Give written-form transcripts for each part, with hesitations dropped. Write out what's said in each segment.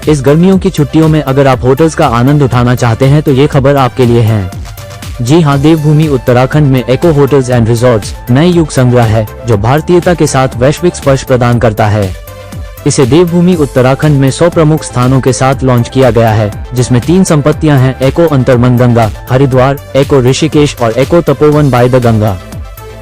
इस गर्मियों की छुट्टियों में अगर आप होटल्स का आनंद उठाना चाहते हैं तो ये खबर आपके लिए है। जी हां, देवभूमि उत्तराखंड में एको होटल्स एंड रिजॉर्ट्स नए युग संग्रह है जो भारतीयता के साथ वैश्विक स्पर्श प्रदान करता है। इसे देवभूमि उत्तराखंड में 100 प्रमुख स्थानों के साथ लॉन्च किया गया है, जिसमें 3 संपत्तियां हैं: एको अंतर्मन हरिद्वार, एको ऋषिकेश और एको तपोवन बाय द गंगा।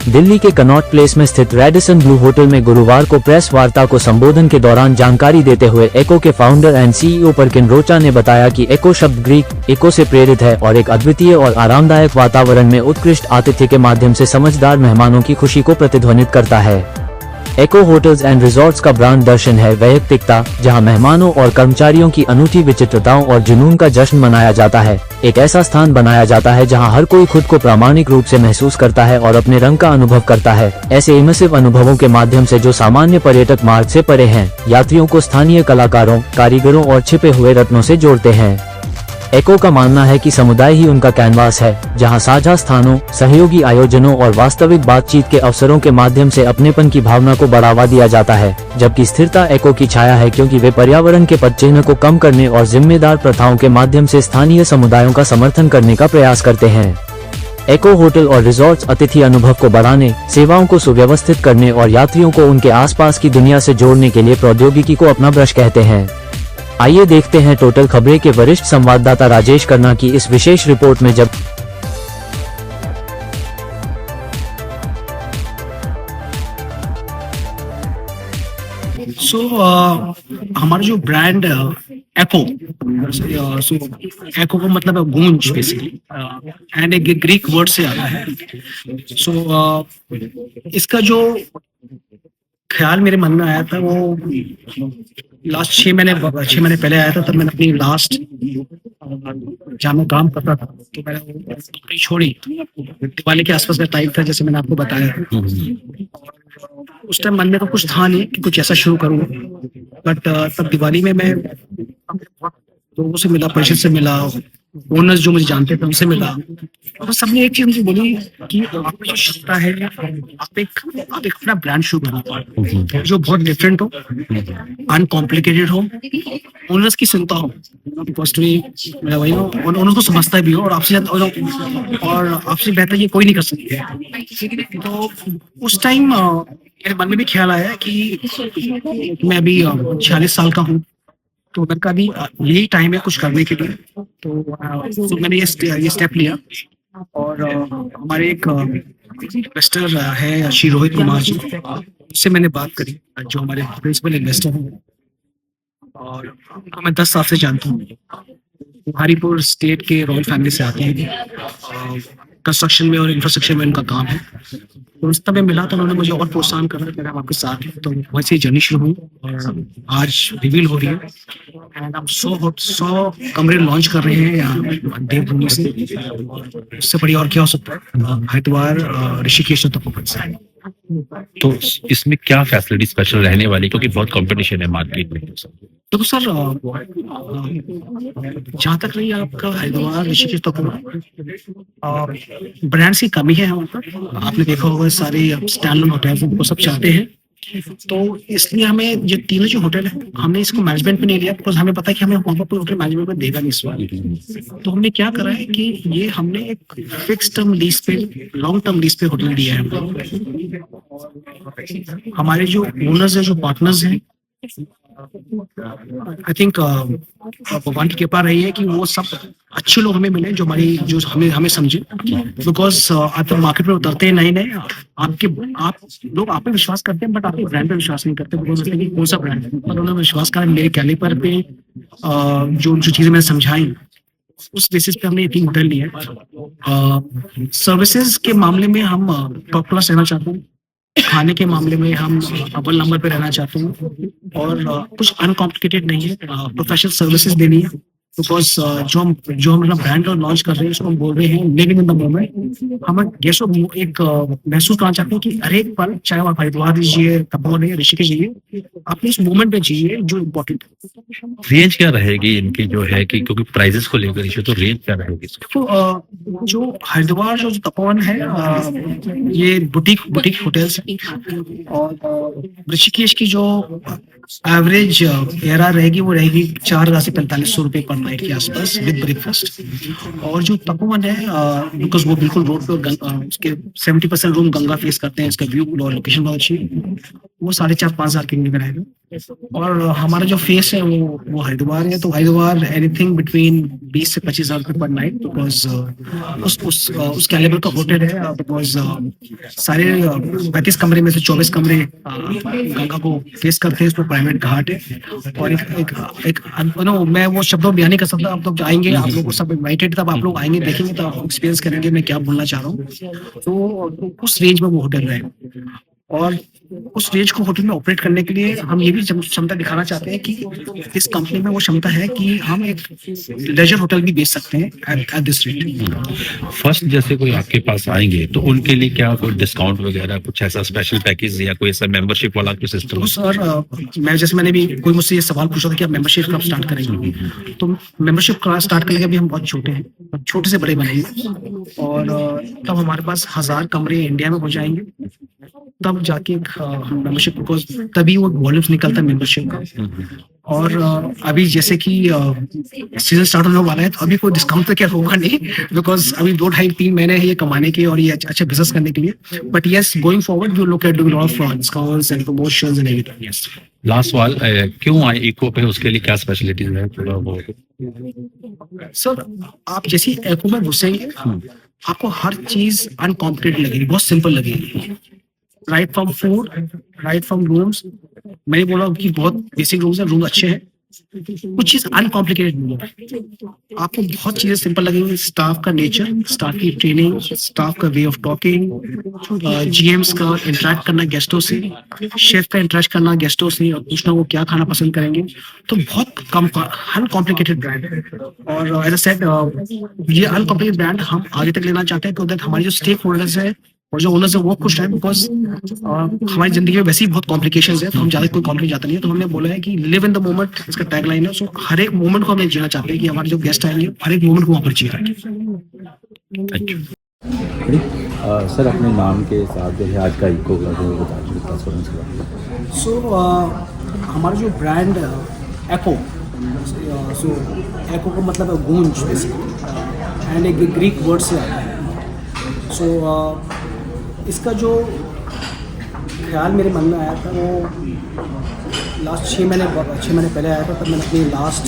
दिल्ली के कनॉट प्लेस में स्थित रेडिसन ब्लू होटल में गुरुवार को प्रेस वार्ता को संबोधन के दौरान जानकारी देते हुए एको के फाउंडर एंड सीईओ परकिन रोचा ने बताया कि एको शब्द ग्रीक इको से प्रेरित है और एक अद्वितीय और आरामदायक वातावरण में उत्कृष्ट आतिथ्य के माध्यम से समझदार मेहमानों की खुशी को प्रतिध्वनित करता है। एको होटल्स एंड रिजॉर्ट्स का ब्रांड दर्शन है वैयक्तिकता, जहां मेहमानों और कर्मचारियों की अनूठी विचित्रताओं और जुनून का जश्न मनाया जाता है। एक ऐसा स्थान बनाया जाता है जहां हर कोई खुद को प्रामाणिक रूप से महसूस करता है और अपने रंग का अनुभव करता है। ऐसे इमर्सिव अनुभवों के माध्यम से जो सामान्य पर्यटक मार्ग से परे हैं, यात्रियों को स्थानीय कलाकारों, कारीगरों और छिपे हुए रत्नों से जोड़ते हैं। एको का मानना है कि समुदाय ही उनका कैनवास है, जहां साझा स्थानों, सहयोगी आयोजनों और वास्तविक बातचीत के अवसरों के माध्यम से अपनेपन की भावना को बढ़ावा दिया जाता है। जबकि स्थिरता एको की छाया है, क्योंकि वे पर्यावरण के पदचिह्न को कम करने और जिम्मेदार प्रथाओं के माध्यम से स्थानीय समुदायों का समर्थन करने का प्रयास करते हैं। एको होटल और रिजॉर्ट्स अतिथि अनुभव को बढ़ाने, सेवाओं को सुव्यवस्थित करने और यात्रियों को उनके आसपास की दुनिया से जोड़ने के लिए प्रौद्योगिकी को अपना ब्रश कहते हैं। आइए देखते हैं टोटल खबरें के वरिष्ठ संवाददाता राजेश खन्ना की इस विशेष रिपोर्ट में। जब हमारा जो ब्रांड एको, एको का मतलब है गूंज बेसिकली, एंड एक ग्रीक वर्ड से आता है। इसका जो ख्याल मेरे मन में आया था वो लास्ट 6 महीने पहले आया था। तब मैंने अपनी लास्ट जहाँ मैं काम करता था तो मैंने नौकरी छोड़ी। दिवाली के आसपास का टाइम था, जैसे मैंने आपको बताया। उस टाइम मन में तो कुछ था नहीं कि कुछ ऐसा शुरू करूँ, बट तब दिवाली में मैं लोगों से मिला, परिषद से मिला, ओनर्स जो मुझे जानते थे उनसे मिला, और सबने एक चीज मुझे बोली कि आप में जो क्षमता है, आप एक अपना ब्रांड शुरू करना जो बहुत डिफरेंट हो, अनकॉम्प्लिकेटेड हो, ओनर्स की सुनता हो, वही हो, और ओनर्स को समझता भी हो, और आपसे बेहतर ये कोई नहीं कर सकते। तो उस टाइम मेरे मन में भी ख्याल आया कि मैं अभी 46 साल का हूँ, तो मैंने कहा अभी यही टाइम है कुछ करने के लिए। तो मैंने ये स्टेप लिया, और हमारे एक इन्वेस्टर है श्री रोहित कुमार जी, उससे मैंने बात करी, जो हमारे प्रिंसिपल इन्वेस्टर हैं, और उनको मैं 10 साल से जानता हूँ। हरिपुर स्टेट के रॉयल फैमिली से आते हैं, कंस्ट्रक्शन में और इंफ्रास्ट्रक्चर में उनका काम है। तो उस समय मिला तो उन्होंने मुझे और प्रोत्साहन करा कि हम आपके साथ हैं। तो वैसे ही जर्नी शुरू हुई, और आज रिवील हो रही है, एंड हम 100 कमरे लॉन्च कर रहे हैं यहाँ देवभूमि से। उससे बढ़िया और क्या हो सकता है, हरिद्वार, ऋषिकेश और तपोवन से। तो इसमें क्या फैसिलिटी स्पेशल रहने वाली, क्योंकि बहुत कंपटीशन है मार्केट में? तो सर, जहाँ तक रही आपका हरिद्वार, ऋषिकेश, तपोवन, ब्रांड्स की कमी है वहाँ पर। आपने देखा होगा सारे स्टैंडअलोन होटल्स वो सब चाहते हैं, तो इसलिए हमें ये तीनों जो होटल है, हमने इसको मैनेजमेंट पे नहीं लिया, बिकॉज हमें पता है कि हमें वहाँ पर होटल मैनेजमेंट में देगा नहीं इस बार। तो हमने क्या करा है कि ये हमने एक फिक्स टर्म लीज पे, लॉन्ग टर्म लीज पे होटल दिया है। हमारे जो ओनर्स है, जो पार्टनर्स हैं, आई थिंक भगवान की कृपा रही है कि वो सब अच्छे लोग हमें मिले, जो हमें समझे। बिकॉज आप तो मार्केट में उतरते हैं नए, आप लोग आप पे विश्वास करते हैं, बट आपके ब्रांड पे विश्वास नहीं करते। बिकॉज कौन सा ब्रांड है, पर उन्होंने विश्वास करा मेरे कैलिपर पे, जो चीजें मैंने समझाई, उस बेसिस पे हमने ये 3 होटल लिए। सर्विसेज के मामले में हम टॉप क्लास रहना चाहते हैं, खाने के मामले में हम अव्वल नंबर पे रहना चाहते हैं, और कुछ अनकॉम्प्लिकेटेड नहीं है, प्रोफेशनल सर्विसेज देनी है। बिकॉज जो हम अपना ब्रांड लॉन्च कर रहे हैं, उसको हम बोल रहे हैं लिविंग इन द मोमेंट। हम गेस्टों को एक महसूस करना चाहते हैं कि हर एक पल, चाहे आप हरिद्वार जाइए, तपोवन है, ऋषिकेश जाइए, अपने इस मोमेंट में जाइए जो इम्पोर्टेंट है। रेंज क्या रहेगी इनकी, जो है कि क्योंकि प्राइजेस को लेकर इशू, तो रेंज क्या रहेगी? तो जो हरिद्वार, जो तपोवन है, ये बुटीक होटल्स है, और ऋषिकेश की जो एवरेज एरा रहेगी, वो रहेगी 4,000 से 4500 रुपये पर नाइट के आसपास विद ब्रेकफास्ट। और जो तपोवन है, बिकॉज वो बिल्कुल रोड पे उसके 70% रूम गंगा फेस करते हैं, इसका व्यू और लोकेशन बहुत अच्छी है, वो 4,500-5,000 के में रहेगा। और हमारा जो फेस है वो हरिद्वार है, तो हरिद्वार एनीथिंग बिटवीन 20 से 25,000 रुपये पर नाइट, बिकॉज उस कैलिबर का होटल है, बिकॉज सारे 35 कमरे में से 24 कमरे गंगा को फेस करते हैं, उसमें प्राइवेट घाट है। और एक नो, मैं वो शब्दों में बयान नहीं कर सकता, आप लोग आएंगे, आप लोग को सब इन्वाइटेड, तब आप लोग आएंगे देखेंगे तो आप एक्सपीरियंस करेंगे मैं क्या बोलना चाह रहा हूँ। तो उस रेंज में वो होटल रहेगा, और उस रेंज को होटल में ऑपरेट करने के लिए हम ये भी क्षमता दिखाना चाहते हैं कि इस कंपनी में वो क्षमता है कि हम एक लेजर होटल भी बेच सकते हैं एट दिस रेट। फर्स्ट जैसे कोई आपके पास आएंगे तो उनके लिए क्या कोई डिस्काउंट वगैरह कुछ ऐसा स्पेशल पैकेज या कोई ऐसा मेंबरशिप वाला कोई सिस्टम? तो सर, मैंने भी कोई मुझसे ये सवाल पूछा था कि आप मेंबरशिप कब स्टार्ट करेंगे, तो मेंबरशिप स्टार्ट करेंगे अभी हम बहुत छोटे हैं, छोटे से बड़े बनेंगे, और तब हमारे पास 1000 कमरे इंडिया में हो जाएंगे, तब जाके हम मेंबरशिप, बिकॉज तभी वो वॉल्यूम्स निकलता है मेंबरशिप का। और अभी जैसे कि सीजन स्टार्ट होने वाला है, तो अभी कोई डिस्काउंट तो क्या होगा नहीं, बिकॉज अभी 2-2.5-3 महीने हैं ये कमाने के और ये अच्छा बिजनेस करने के लिए। But yes, going forward we look at doing lot of discounts and promotions and everything. Yes. Last सवाल, क्यों आए इको पे, उसके लिए क्या स्पेशलिटीज है थोड़ा वो? सर, आप जैसे एको में घुसेंगे आपको हर चीज अनकॉम्प्लिकेटेड लगेगी, बहुत सिंपल लगेगी, right from food, right from rooms. मैंने बोला कि बहुत बेसिक रूम्स हैं, रूम अच्छे हैं, कुछ चीज अनकॉम्प्लिकेटेड नहीं है, आपको बहुत चीजें सिंपल लगेंगी। स्टाफ का नेचर, स्टाफ की ट्रेनिंग, स्टाफ का वे ऑफ टॉकिंग, जीएम्स का इंटरेक्ट करना गेस्टों से, शेफ का इंटरेक्ट करना गेस्टों से और पूछना वो क्या खाना पसंद करेंगे, तो बहुत कम अनकॉम्प्लिकेटेड ब्रांड है। और एज अ सेड, ये अनकॉम्प्लिकेटेड ब्रांड हम आगे तक लेना चाहते हैं, तो हमारी जो स्टेक होल्डर्स है और जो ओनर्स है वो खुश है, बिकॉज हमारी जिंदगी में वैसे ही बहुत कॉम्प्लिकेशंस है, तो हम ज्यादा कोई कॉम्प्लिकेट जाता नहीं है। तो हमने बोला है कि लिव इन द मोमेंट, इसका टैगलाइन है। सो हर एक मोमेंट को हमें जीना चाहते हैं कि हमारे जो गेस्ट आएंगे हर एक मोमेंट को वहाँ पर जी रहे। थैंक यू सर, अपने नाम के साथ जो है आज का इको का जो बता दीजिए। सो हमारा जो ब्रांड एको, सो एको का मतलब है गूंज बेसिकली, एंड एक ग्रीक वर्ड से आता है। सो इसका जो ख्याल मेरे मन में आया था वो लास्ट 6 महीने पहले आया था। तब मैंने अपनी लास्ट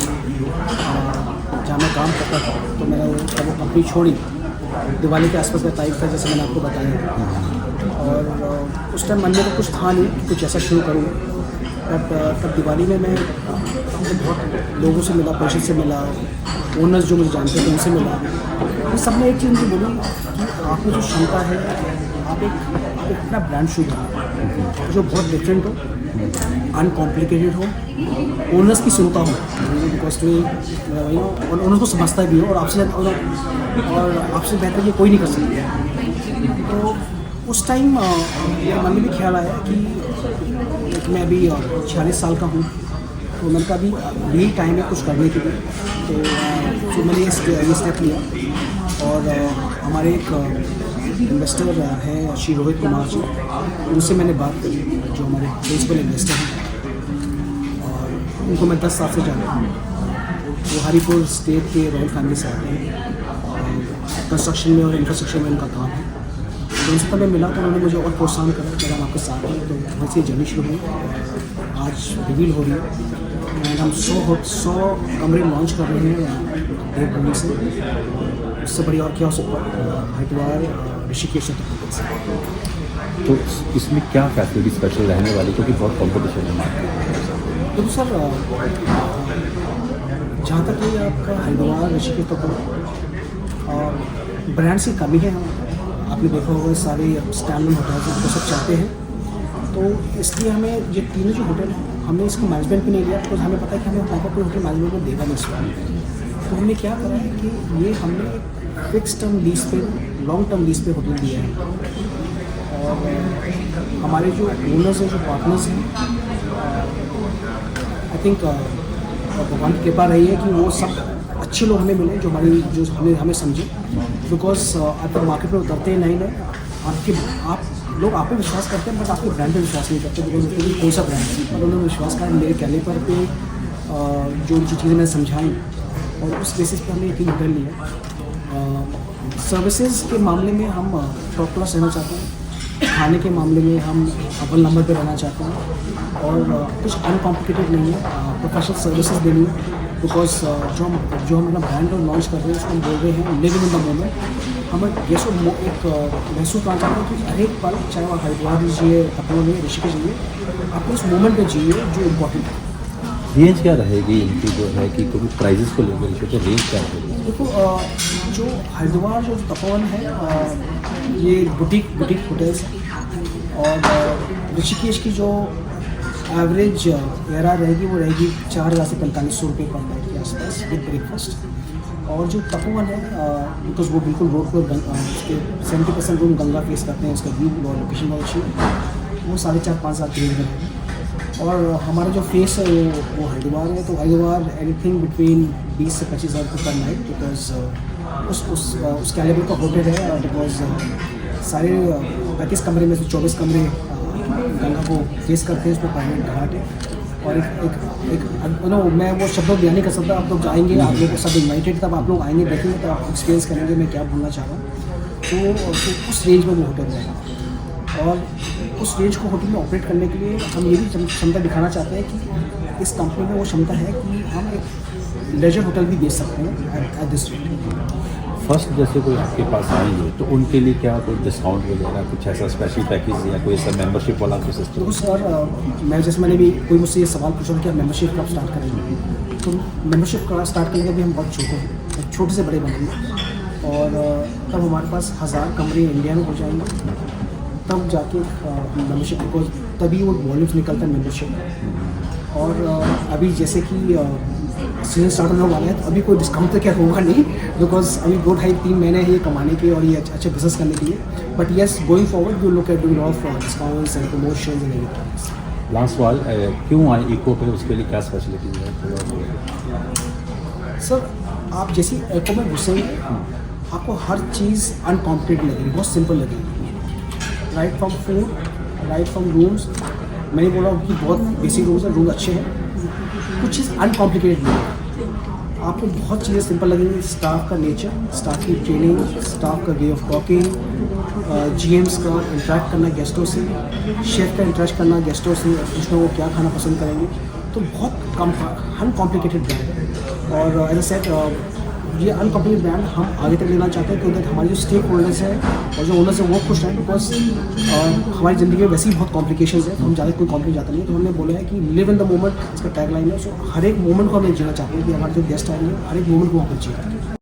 जहाँ मैं काम करता था, तो मैंने वो कंपनी छोड़ी, दिवाली के आसपास का टाइप था जैसे मैंने आपको बताया। और उस टाइम मन में तो कुछ था नहीं, कुछ ऐसा शुरू करूँ। बट तब दिवाली में मैं बहुत लोगों से मिला, पेशेंट से मिला, ओनर्स जो मुझे जानते थे उनसे मिला। तो सब ने एक चीज़ मुझे बोली कि आप में जो क्षमता है, आप एक अपना ब्रांड शुरू करें जो बहुत डिफरेंट हो, अनकॉम्प्लिकेटेड हो, ओनर्स की सुनता हो, बिकॉज और ओनर्स को समझता भी हो, और आपसे बेहतर ये कोई नहीं कर सकता। तो उस टाइम मेरे मन में भी ख्याल आया कि मैं अभी 46 साल का हूँ, तो मैंने कहा अभी यही टाइम है कुछ करने के लिए। तो मैंने ये स्टेप लिया। और हमारे एक इन्वेस्टर हैं श्री रोहित कुमार जी, उनसे मैंने बात करी, जो हमारे प्रिंसिपल इन्वेस्टर हैं, और उनको मैं 10 साल से जानता हूँ। वो हरिपुर स्टेट के रॉयल फैमिली से आते हैं, कंस्ट्रक्शन में और इंफ्रास्ट्रक्चर में उनका काम है। तो उनसे तब मैं मिला तो उन्होंने मुझे और प्रोत्साहन करा कि हम आपके साथ हैं। तो वैसे जर्नी शुरू हुई, आज रिवील हो रही है, एंड हम 100 कमरे लॉन्च कर रहे हैं देवभूमि से। उससे बढ़िया और क्या हो सकता है हरिद्वार ऋषिकेश। तो इसमें क्या फैसिलिटी स्पेशल रहने वाली, क्योंकि बहुत कॉम्पिटिशन है मार्केट? तो सर, जहाँ तक ये आपका हरिद्वार ऋषिकेश तक ब्रांड्स की कमी है। आपने देखा होगा सारे स्टैंडर्ड होटल्स तो सब चाहते हैं, तो इसलिए हमें ये तीनों जो होटल हैं, हमने इसको मैनेजमेंट पे नहीं लिया, बिकॉज हमें पता है कि हमें वहाँ पर कोई होटल मैनेजमेंट को देगा नहीं इसको। तो हमने क्या करा है कि ये हमने फिक्स टर्म लीज पे, लॉन्ग टर्म लीज पे होटल दिया है। और हमारे जो ओनर्स हैं, जो पार्टनर्स हैं, आई थिंक भगवान की कृपा रही है कि वो सब अच्छे लोग हमें मिले, जो हमें समझे। बिकॉज आप मार्केट में उतरते हैं नए, आप लोग आप पे विश्वास करते हैं बट आपके ब्रांड पे विश्वास नहीं करते, बिकॉज उसके कौन सा ब्रांड है, पर उन्होंने विश्वास करा मेरे कैलिपर पे, जो चीज़ें मैंने समझाई और उस बेसिस पे हमने यकीन कर लिया। सर्विसेज के मामले में हम टॉप क्लास रहना चाहते हैं, खाने के मामले में हम अव्वल नंबर पे रहना चाहते हैं और कुछ अनकॉम्प्लिकेटेड नहीं है, प्रोफेशनल सर्विसेज देनी है, बिकॉज जो हम अपना ब्रांड और लॉन्च कर रहे हैं उसको हम बोल रहे हैं लिविंग इन द मोमेंट। हम जैसे एक महसूस करना चाहते हैं कि हर एक पल, चाहे वो हरिद्वार लीजिए, लखनऊ में, ऋषिकेश जाइए, आप उस मोमेंट में जिए जो इम्पोर्टेंट है। रेंज क्या रहेगी इनकी जो है कि क्योंकि प्राइजेस को लेकर इशू तो रेंज क्या रहेगी? देखो जो हरिद्वार जो तपोवन है ये बुटीक होटल्स है और ऋषिकेश की जो एवरेज एरा रहेगी वो रहेगी 4,000 से 4,500 रुपये पर नाइट के आसपास विद ब्रेकफास्ट। और जो तपोवन है बिकॉज वो बिल्कुल रोड पर उसके 70% रूम गंगा फेस करते हैं, उसका व्यू और लोकेशन बहुत अच्छी है, वो 4,500-5,000 के रेंज में है। और हमारा जो फेस है वो हरिद्वार है, तो हरिद्वार एनीथिंग बिटवीन 20 से 25,000 रुपये पर नाइट, बिकॉज उस कैलिबर का होटल है, बिकॉज सारे 35 कमरे में से 24 कमरे गंगा को फेस करते हैं, उसमें प्राइवेट घाट है। और एक नो मैं वो शब्दों बयान नहीं कर सकता, आप लोग जाएंगे, आप लोग को सब इन्वाइटेड, तब आप लोग आएंगे देखेंगे तो आप एक्सपीरियंस करेंगे मैं क्या बोलना चाह रहा हूँ। तो उस रेंज में वो होटल रहेगा और उस रेंज को होटल में ऑपरेट करने के लिए हम ये भी क्षमता दिखाना चाहते हैं कि इस कंपनी में वो क्षमता है कि हम एक लेजर होटल भी बेच सकते हैं एट दिस रेट। फर्स्ट जैसे कोई आपके पास आएंगे तो उनके लिए क्या कोई डिस्काउंट वगैरह कुछ ऐसा स्पेशल पैकेज या कोई ऐसा मेंबरशिप वाला कोई सिस्टम? तो सर मैंने भी कोई मुझसे ये सवाल पूछा कि आप मेंबरशिप कब स्टार्ट करेंगे, तो मेंबरशिप स्टार्ट करेंगे अभी हम बहुत छोटे से बड़े बनेंगे और तब हमारे पास 1000 कमरे इंडिया में हो जाएंगे, तब जाके मेंबरशिप, बिकॉज तभी वो वॉल्यूम्स निकलता है मेंबरशिप। और अभी जैसे कि सीजन स्टार्ट होने वाला है तो अभी कोई डिस्काउंट तो क्या होगा नहीं, बिकॉज अभी 2-2.5-3 महीने हैं ये कमाने के और ये अच्छे बिजनेस करने के लिए। But yes, going forward we look at doing of discounts and promotions and everything. Last सवाल, क्यों आए इको पे, उसके लिए क्या स्पेशलिटी है? सर आप जैसे इको में घुसेंगे आपको हर चीज़ अनकॉम्प्लिकेटेड लगेगी, बहुत सिंपल लगेगी, right from food, right from rooms. मैंने बोला कि बहुत बेसिक रूम्स हैं, रूम अच्छे हैं, कुछ चीज़ अनकॉम्प्लिकेटेड नहीं है, आपको बहुत चीज़ें सिंपल लगेंगी। स्टाफ का नेचर, स्टाफ की ट्रेनिंग, स्टाफ का वे ऑफ टॉकिंग, GMs का इंटरेक्ट करना गेस्टों से, शेफ का इंटरेक्ट करना गेस्टों से, पूछना वो क्या खाना पसंद करेंगे, तो बहुत कम अनकॉम्प्लिकेटेड ब्रांड है। और एज ए सेट ये अनकॉम्प्लिकेटेड ब्रांड हम आगे तक लेना चाहते हैं क्योंकि हमारे जो स्टेक होल्डर्स हैं और जो ओनर्स हैं वो खुश हैं, बिकॉज हमारी ज़िंदगी में वैसे ही बहुत कॉम्प्लिकेशंस है, तो हम ज़्यादा कोई कॉम्प्लिकेट जाता नहीं है। तो हमने बोला है कि लिव इन द मोमेंट, इसका टैग लाइन है। सो हर एक मोमेंट को हमें जीना चाहते हैं कि हमारे जो गेस्ट आएंगे हर एक मोमेंट को हम जीना।